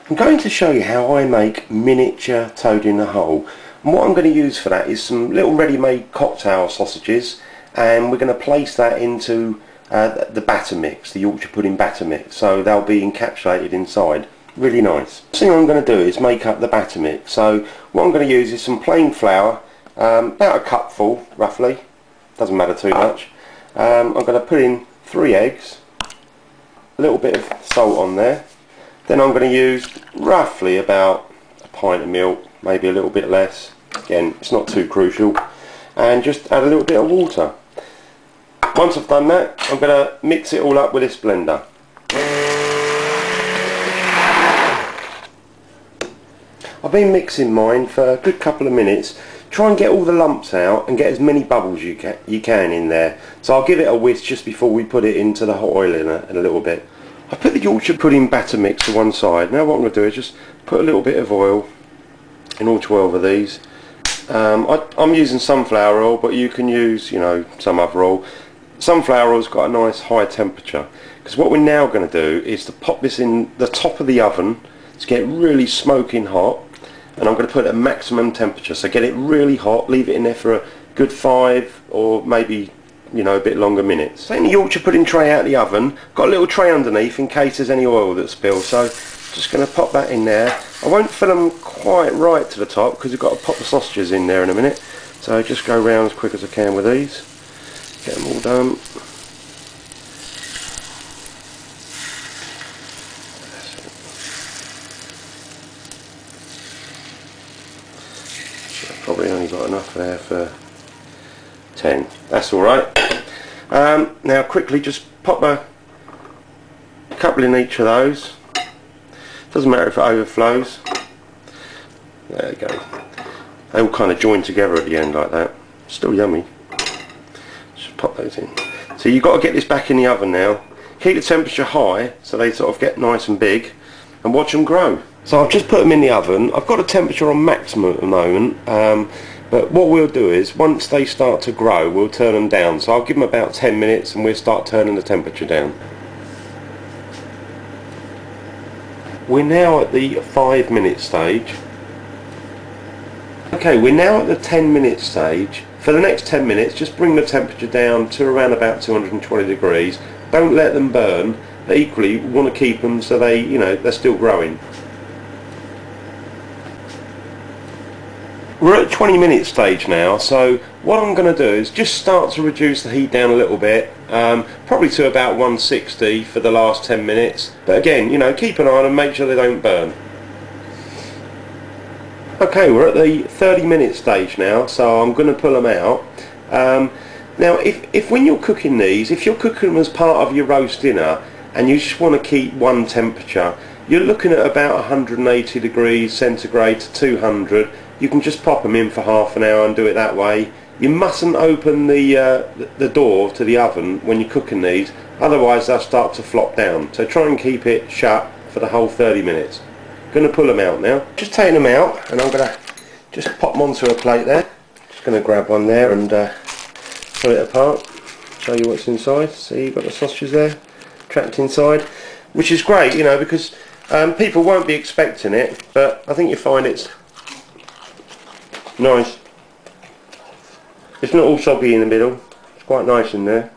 I'm going to show you how I make miniature toad in the hole, and what I'm going to use for that is some little ready-made cocktail sausages, and we're going to place that into the batter mix, the Yorkshire pudding batter mix, so they'll be encapsulated inside. Really nice. The thing I'm going to do is make up the batter mix. So what I'm going to use is some plain flour, about a cupful roughly, doesn't matter too much. I'm going to put in 3 eggs, a little bit of salt on there. Then I'm going to use roughly about a pint of milk, maybe a little bit less. Again, it's not too crucial. And just add a little bit of water. Once I've done that, I'm going to mix it all up with this blender. I've been mixing mine for a good couple of minutes. Try and get all the lumps out and get as many bubbles you can in there. So I'll give it a whisk just before we put it into the hot oil in a little bit. I put the Yorkshire pudding batter mix to one side. Now what I'm going to do is just put a little bit of oil in all 12 of these. I'm using sunflower oil, but you can use, you know, some other oil. Sunflower oil's got a nice high temperature, because what we're now going to do is to pop this in the top of the oven to get really smoking hot, and I'm going to put it at maximum temperature. So get it really hot, leave it in there for a good 5 or maybe, you know, a bit longer minutes. Taking the Yorkshire pudding tray out of the oven, got a little tray underneath in case there's any oil that spills, so just going to pop that in there. I won't fill them quite right to the top because we've got to pop the sausages in there in a minute, so just go round as quick as I can with these, get them all done. Probably only got enough there for 10. That's alright. Now quickly just pop a couple in each of those. Doesn't matter if it overflows. There you go. They all kind of join together at the end like that. Still yummy. Just pop those in. So you've got to get this back in the oven now. Keep the temperature high so they sort of get nice and big, and watch them grow. So I've just put them in the oven. I've got a temperature on maximum at the moment, but what we'll do is once they start to grow we'll turn them down. So I'll give them about 10 minutes and we'll start turning the temperature down. We're now at the 5-minute stage. Okay, we're now at the 10-minute stage. For the next 10 minutes just bring the temperature down to around about 220 degrees. Don't let them burn, but equally you want to keep them so they, you know, they're still growing. We're at the 20-minute stage now, so what I'm going to do is just start to reduce the heat down a little bit, probably to about 160 for the last 10 minutes. But again, you know, keep an eye on them, make sure they don't burn. Okay, we're at the 30-minute stage now, so I'm going to pull them out. Now, if when you're cooking these, if you're cooking them as part of your roast dinner and you just want to keep one temperature, you're looking at about 180 degrees centigrade to 200. You can just pop them in for half an hour and do it that way. You mustn't open the door to the oven when you're cooking these, otherwise they'll start to flop down. So try and keep it shut for the whole 30 minutes. Going to pull them out now. Just taking them out, and I'm going to just pop them onto a plate there. Just going to grab one there and pull it apart, show you what's inside. See, you've got the sausages there trapped inside, which is great, you know, because people won't be expecting it, but I think you find it's nice. It's not all soggy in the middle. It's quite nice in there.